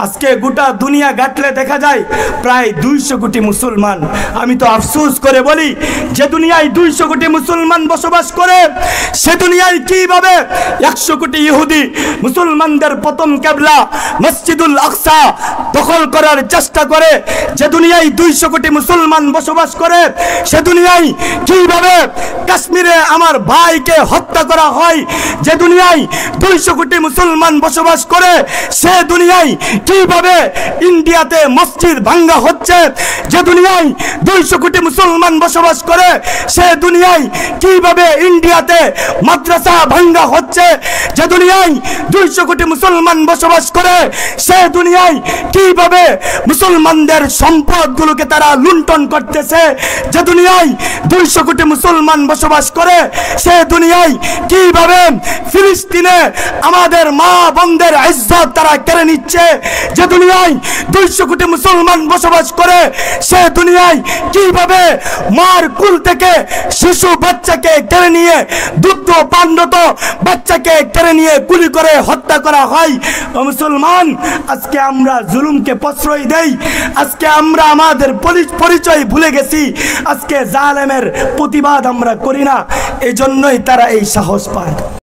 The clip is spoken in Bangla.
আজকে গোটা দুনিয়া ঘাটলে দেখা যায় প্রায় 200 কোটি মুসলমান। আমি তো আফসোস করে বলি, যে দুনিয়ায় 200 কোটি মুসলমান বসবাস করে সে দুনিয়ায় কিভাবে 100 কোটি ইহুদি মুসলমানদের প্রথম কিবলা মসজিদুল আকসা দখল করার চেষ্টা করে। যে দুনিয়ায় 200 কোটি মুসলমান বসবাস করে সে দুনিয়ায় কিভাবে কাশ্মীরে আমার ভাইকে হত্যা করা হয়। যে দুনিয়ায় 200 কোটি মুসলমান বসবাস করে সে দুনিয়ায় কিভাবে ইন্ডিয়াতে মসজিদ ভাঙ্গা হচ্ছে। যে দুনিয়ায় 200 কোটি মুসলমান বসবাস করে সে দুনিয়ায় কিভাবে ইন্ডিয়াতে মাদ্রাসা ভাঙ্গা হচ্ছে। যে দুনিয়ায় 200 কোটি মুসলমান বসবাস করে সে দুনিয়ায় কিভাবে মুসলমানদের সম্পদগুলোকে তারা লুণ্ঠন করতেছে। যে দুনিয়ায় 200 কোটি মুসলমান বসবাস করে সে দুনিয়ায় কিভাবে ফিলিস্তিনে আমাদের মা বোনদের ইজ্জত তারা কেড়ে নিচ্ছে। যে দুনিয়ায় 200 কোটি মুসলমান বসবাস করে সে দুনিয়ায় কিভাবে মার কুল থেকে শিশু বাচ্চাকে কেড়ে নিয়ে দুগ্ধ পানরত বাচ্চাকে কেড়ে নিয়ে গুলি করে হত্যা করা হয়। ও মুসলমান, আজকে আমরা জুলুমকে প্রশ্রয় দেই, আজকে আমরা আমাদের পরিচয় ভুলে গেছি, আজকে জালেমের প্রতিবাদ আমরা করি না, এজন্যই তারা এই সাহস পায়।